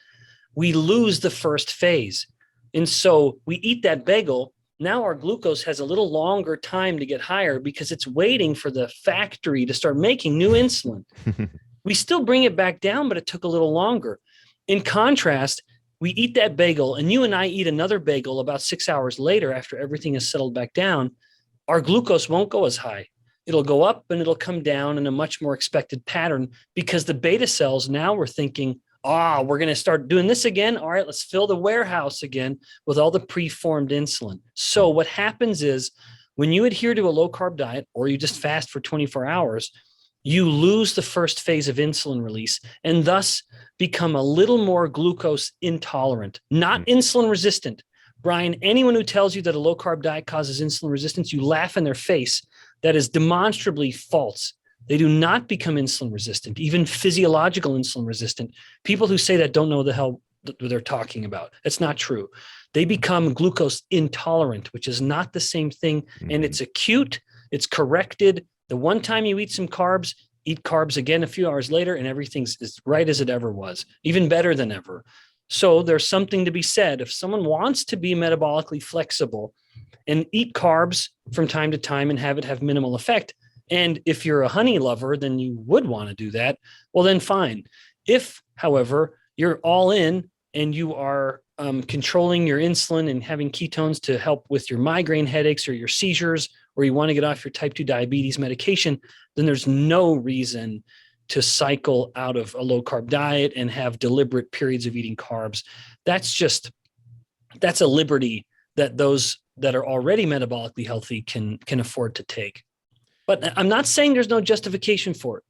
we lose the first phase. And so we eat that bagel. Now our glucose has a little longer time to get higher because it's waiting for the factory to start making new insulin. We still bring it back down, but it took a little longer. In contrast, we eat that bagel and you and I eat another bagel about 6 hours later after everything is settled back down. Our glucose won't go as high. It'll go up and it'll come down in a much more expected pattern because the beta cells now were thinking, we're going to start doing this again. All right, let's fill the warehouse again with all the preformed insulin. So what happens is when you adhere to a low carb diet or you just fast for 24 hours, you lose the first phase of insulin release and thus become a little more glucose intolerant, not insulin resistant. Brian, anyone who tells you that a low carb diet causes insulin resistance, you laugh in their face. That is demonstrably false. They do not become insulin resistant, even physiological insulin resistant. People who say that don't know the hell they're talking about. That's not true. They become glucose intolerant, which is not the same thing. And it's acute. It's corrected. The one time you eat some carbs, eat carbs again a few hours later, and everything's as right as it ever was, even better than ever. So there's something to be said. If someone wants to be metabolically flexible and eat carbs from time to time and have it have minimal effect, and if you're a honey lover, then you would want to do that, well, then fine. If, however, you're all in and you are controlling your insulin and having ketones to help with your migraine headaches or your seizures, or you want to get off your type 2 diabetes medication, then there's no reason to cycle out of a low carb diet and have deliberate periods of eating carbs. That's a liberty that those that are already metabolically healthy can afford to take. But I'm not saying there's no justification for it,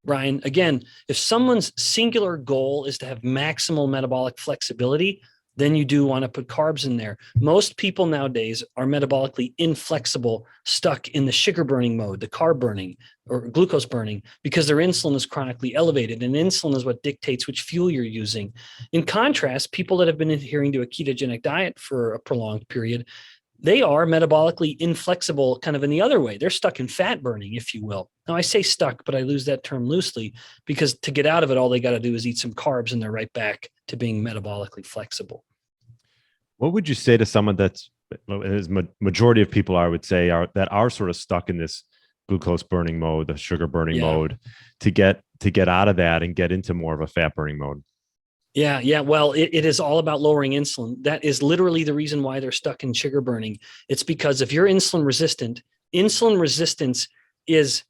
Brian. Again, if someone's singular goal is to have maximal metabolic flexibility, then you do want to put carbs in there. Most people nowadays are metabolically inflexible, stuck in the sugar burning mode, the carb burning or glucose burning, because their insulin is chronically elevated. And insulin is what dictates which fuel you're using. In contrast, people that have been adhering to a ketogenic diet for a prolonged period, they are metabolically inflexible kind of in the other way. They're stuck in fat burning, if you will. Now I say stuck, but I use that term loosely because to get out of it, all they got to do is eat some carbs and they're right back to being metabolically flexible. What would you say to someone that's, as majority of people I would say that are sort of stuck in this glucose burning mode, the sugar burning mode, to get out of that and get into more of a fat burning mode? Yeah. Well, it is all about lowering insulin. That is literally the reason why they're stuck in sugar burning. It's because if you're insulin resistance is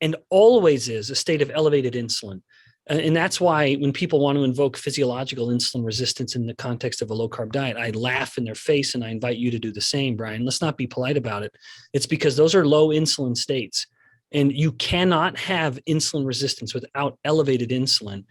and always is a state of elevated insulin. And that's why when people want to invoke physiological insulin resistance in the context of a low carb diet, I laugh in their face and I invite you to do the same, Brian. Let's not be polite about it. It's because those are low insulin states and you cannot have insulin resistance without elevated insulin.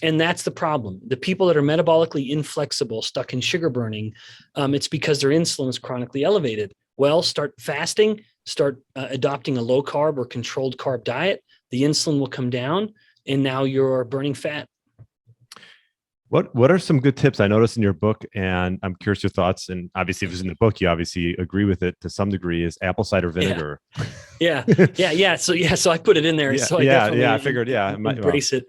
And that's the problem. The people that are metabolically inflexible, stuck in sugar burning, it's because their insulin is chronically elevated. Well, start fasting, start adopting a low carb or controlled carb diet. The insulin will come down. And now you're burning fat. What are some good tips I noticed in your book? And I'm curious your thoughts. And obviously, if it's in the book, you obviously agree with it to some degree. Is apple cider vinegar? Yeah. So I put it in there. Yeah, so I figured. Embrace it.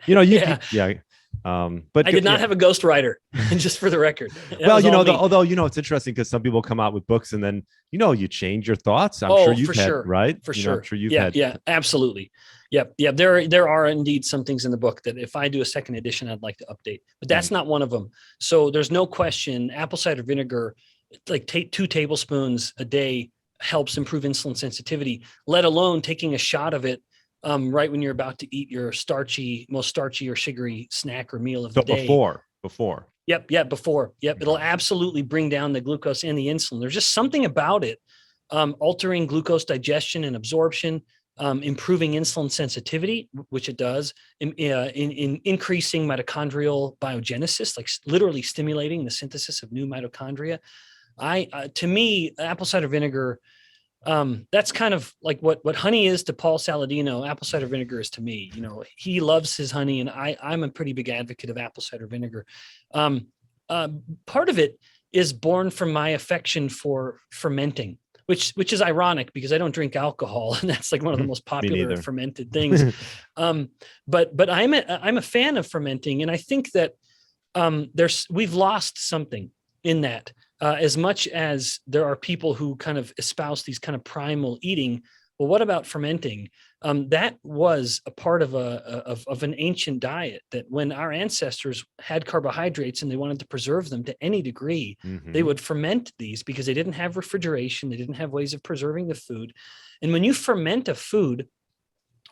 But I did not have a ghostwriter, just for the record. Although it's interesting because some people come out with books and then you change your thoughts. I'm sure you've had, right? For sure. I'm sure you've had. Yeah, absolutely. Yep. There are indeed some things in the book that if I do a second edition, I'd like to update, but that's not one of them. So there's no question. Apple cider vinegar, like 2 tablespoons a day, helps improve insulin sensitivity. Let alone taking a shot of it right when you're about to eat your most starchy or sugary snack or meal of the day. Before. Yep. Before. Yep. It'll absolutely bring down the glucose and the insulin. There's just something about it, altering glucose digestion and absorption, improving insulin sensitivity, which it does, in increasing mitochondrial biogenesis, like literally stimulating the synthesis of new mitochondria. To me, apple cider vinegar, that's kind of like what honey is to Paul Saladino. Apple cider vinegar is to me. He loves his honey, and I'm a pretty big advocate of apple cider vinegar. Part of it is born from my affection for fermenting, which is ironic because I don't drink alcohol, and that's like one of the most popular fermented things. But I'm a fan of fermenting, and I think that we've lost something in that. As much as there are people who kind of espouse these kind of primal eating, well, what about fermenting? That was a part of an ancient diet that when our ancestors had carbohydrates and they wanted to preserve them to any degree, they would ferment these because they didn't have refrigeration. They didn't have ways of preserving the food. And when you ferment a food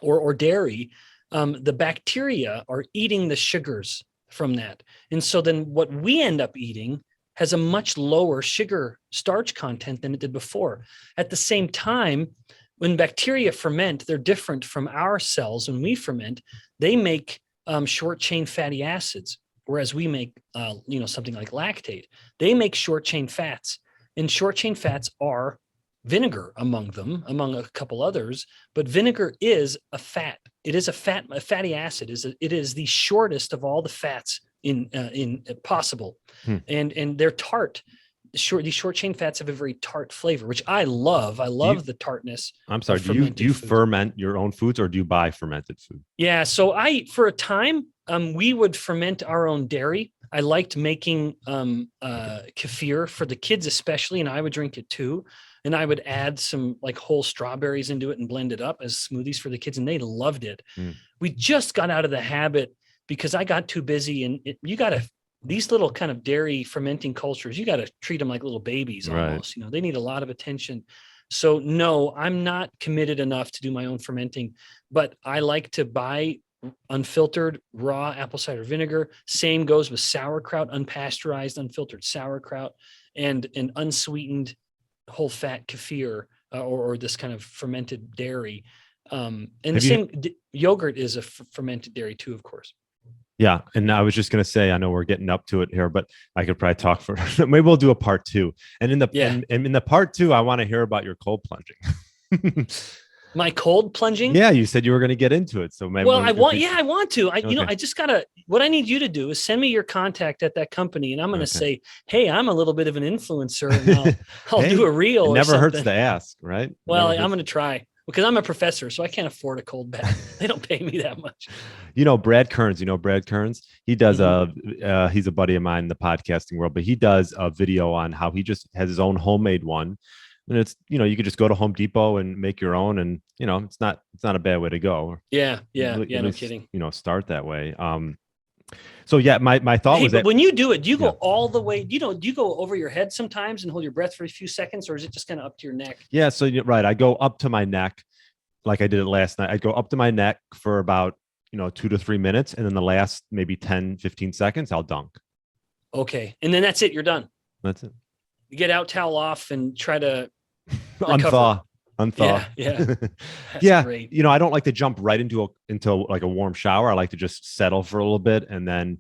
or dairy, the bacteria are eating the sugars from that. And so then what we end up eating has a much lower sugar starch content than it did before. At the same time, when bacteria ferment, they're different from our cells. When we ferment, they make short chain fatty acids, whereas we make something like lactate. They make short chain fats, and short chain fats are vinegar among a couple others. But vinegar is a fat. It is a fatty acid. It is the shortest of all the fats in possible, and they're tart. These short chain fats have a very tart flavor, which I love. I love the tartness. I'm sorry. Do you ferment your own foods, or do you buy fermented food? Yeah. So for a time, we would ferment our own dairy. I liked making kefir for the kids, especially, and I would drink it too. And I would add some like whole strawberries into it and blend it up as smoothies for the kids, and they loved it. We just got out of the habit because I got too busy, and you got to these little kind of dairy fermenting cultures, you got to treat them like little babies almost. They need a lot of attention. So no, I'm not committed enough to do my own fermenting, but I like to buy unfiltered raw apple cider vinegar. Same goes with sauerkraut, unpasteurized, unfiltered sauerkraut, and an unsweetened whole fat kefir, or this kind of fermented dairy. And yogurt is a fermented dairy too, of course. Yeah. And I was just going to say, I know we're getting up to it here, but I could probably talk for, maybe we'll do a part 2. And in the part 2, I want to hear about your cold plunging. My cold plunging? Yeah. You said you were going to get into it. So maybe. Well, I want to. I just gotta, what I need you to do is send me your contact at that company. And I'm going to say, hey, I'm a little bit of an influencer, and I'll do a reel. It never hurts to ask, right? Well, I'm going to try, because I'm a professor, so I can't afford a cold bath. They don't pay me that much. Brad Kearns, Brad Kearns, he does he's a buddy of mine in the podcasting world, but he does a video on how he just has his own homemade one. And it's, you could just go to Home Depot and make your own, and, it's not a bad way to go. Yeah. No kidding. Start that way. So yeah, my thought was that when you do it, do you go all the way, do you go over your head sometimes and hold your breath for a few seconds, or is it just kind of up to your neck? Yeah. So right. I go up to my neck, like I did it last night. I go up to my neck for about, 2 to 3 minutes. And then the last maybe 10, 15 seconds, I'll dunk. Okay. And then that's it. You're done. That's it. You get out towel off and try to unthaw. Yeah. Yeah. Great. I don't like to jump right into like a warm shower. I like to just settle for a little bit, and then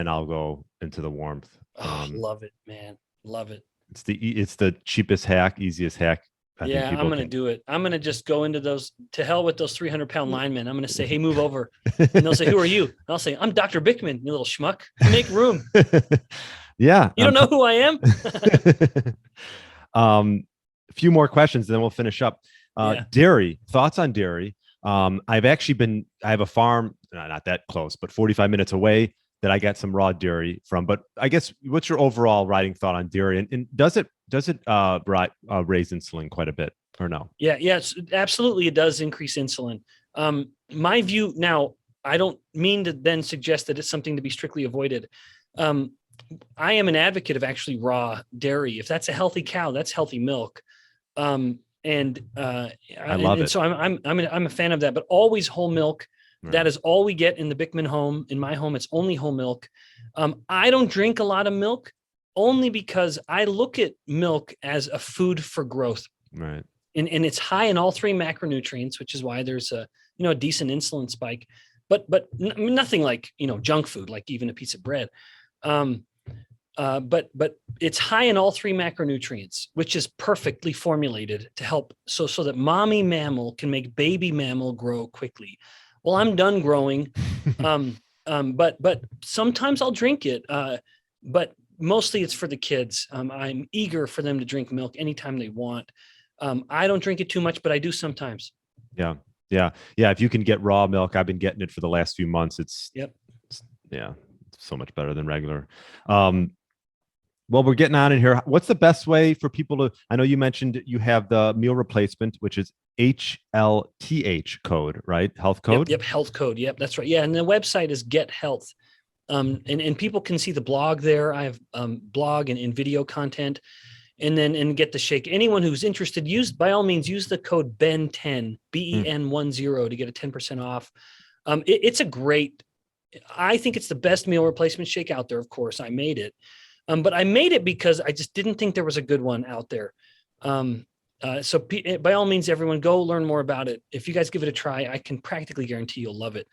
I'll go into the warmth. Love it, man. Love it. It's the cheapest hack, easiest hack. I'm going to do it. I'm going to just go into those, to hell with those 300-pound linemen. I'm going to say, hey, move over. And they'll say, who are you? And I'll say, I'm Dr. Bikman, you little schmuck. Make room. Yeah. You don't know who I am? A few more questions, and then we'll finish up. Dairy, thoughts on dairy. I have a farm, not that close, but 45 minutes away, that I get some raw dairy from. But I guess, what's your overall riding thought on dairy? And does it raise insulin quite a bit, or no? Yeah, absolutely. It does increase insulin. My view now, I don't mean to then suggest that it's something to be strictly avoided. I am an advocate of actually raw dairy. If that's a healthy cow, that's healthy milk. I love it. So I'm a fan of that, but always whole milk. Right. That is all we get in the Bikman home. In my home, it's only whole milk. I don't drink a lot of milk, only because I look at milk as a food for growth. Right. And it's high in all 3 macronutrients, which is why there's a decent insulin spike, but nothing like, junk food, like even a piece of bread. But it's high in all 3 macronutrients, which is perfectly formulated to help so that mommy mammal can make baby mammal grow quickly. Well, I'm done growing. But sometimes I'll drink it. But mostly it's for the kids. I'm eager for them to drink milk anytime they want. I don't drink it too much, but I do sometimes. Yeah. If you can get raw milk, I've been getting it for the last few months. It's so much better than regular. Well, we're getting on in here. What's the best way for people to, I know you mentioned you have the meal replacement, which is HLTH code, right? Health code? Yep. Health code. Yep. That's right. Yeah. And the website is Get Health. And people can see the blog there. I have blog and video content, and get the shake. Anyone who's interested, by all means, use the code BEN10, BEN10 to get a 10% off. It's a great, I think it's the best meal replacement shake out there. Of course, I made it. But I made it because I just didn't think there was a good one out there. So by all means, everyone, go learn more about it. If you guys give it a try, I can practically guarantee you'll love it.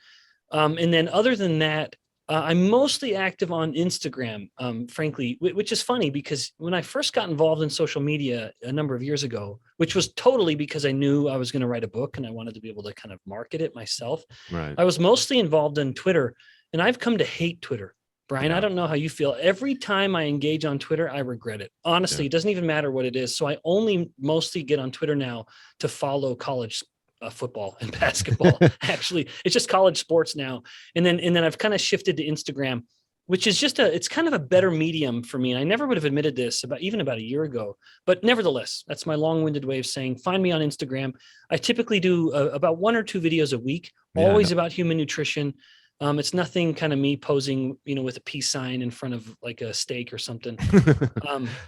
And then other than that, I'm mostly active on Instagram, frankly, which is funny because when I first got involved in social media a number of years ago, which was totally because I knew I was going to write a book and I wanted to be able to kind of market it myself. Right. I was mostly involved in Twitter, and I've come to hate Twitter. Brian, I don't know how you feel. Every time I engage on Twitter, I regret it. Honestly, It doesn't even matter what it is. So I only mostly get on Twitter now to follow college football and basketball. Actually, it's just college sports now. And then I've kind of shifted to Instagram, which is it's kind of a better medium for me. And I never would have admitted this about a year ago, but nevertheless, that's my long-winded way of saying, find me on Instagram. I typically do about 1 or 2 videos a week, always about human nutrition. It's nothing kind of me posing, with a peace sign in front of like a steak or something.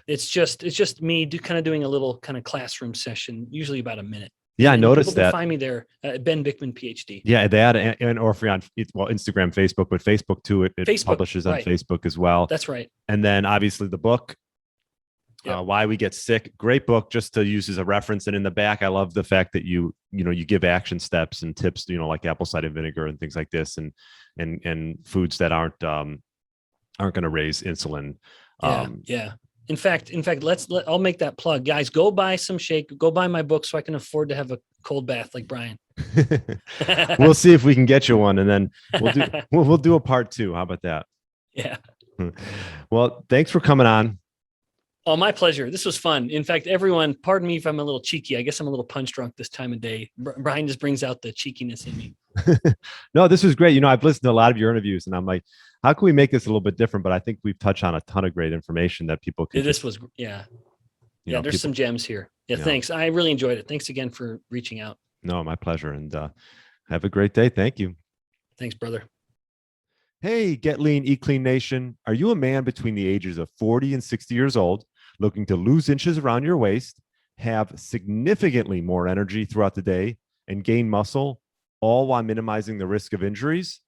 It's just me kind of doing a little kind of classroom session, usually about a minute. Yeah, I And noticed people that. can find me there, Ben Bikman, PhD. Yeah, that and or if you're on Instagram, Facebook, but Facebook too. It Facebook, publishes on right. Facebook as well. That's right. And then obviously the book, Yep. Why We Get Sick. Great book just to use as a reference. And in the back, I love the fact that you give action steps and tips, like apple cider vinegar and things like this, and foods that aren't going to raise insulin. Yeah. In fact, I'll make that plug, guys. Go buy some shake. Go buy my book so I can afford to have a cold bath like Brian. We'll see if we can get you one, and then we'll do a part 2. How about that? Yeah. Well, thanks for coming on. Oh, my pleasure. This was fun. In fact, everyone, pardon me if I'm a little cheeky. I guess I'm a little punch drunk this time of day. Brian just brings out the cheekiness in me. No, this was great. I've listened to a lot of your interviews, and I'm like, how can we make this a little bit different? But I think we've touched on a ton of great information that people can. There's some gems here. Yeah, thanks. I really enjoyed it. Thanks again for reaching out. No, my pleasure. And have a great day. Thank you. Thanks, brother. Hey, Get Lean, Eat Clean Nation. Are you a man between the ages of 40 and 60 years old, looking to lose inches around your waist, have significantly more energy throughout the day, and gain muscle, all while minimizing the risk of injuries?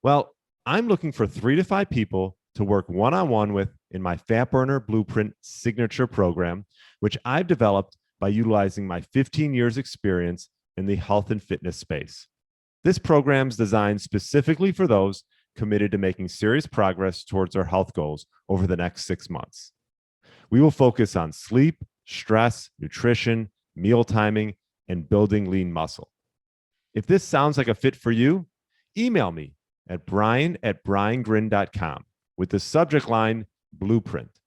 Well, I'm looking for 3 to 5 people to work one-on-one with in my Fat Burner Blueprint Signature Program, which I've developed by utilizing my 15 years experience in the health and fitness space. This program is designed specifically for those committed to making serious progress towards their health goals over the next 6 months. We will focus on sleep, stress, nutrition, meal timing, and building lean muscle. If this sounds like a fit for you, email me at brian@briangrin.com with the subject line Blueprint.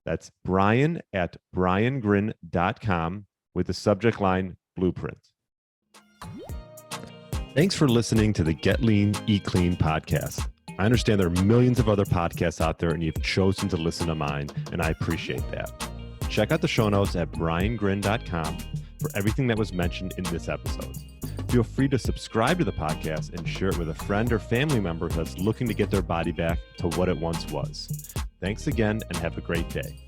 That's brian@briangrin.com with the subject line Blueprint. Thanks for listening to the Get Lean, Eat Clean podcast. I understand there are millions of other podcasts out there, and you've chosen to listen to mine, and I appreciate that. Check out the show notes at briangrin.com for everything that was mentioned in this episode. Feel free to subscribe to the podcast and share it with a friend or family member that's looking to get their body back to what it once was. Thanks again, and have a great day.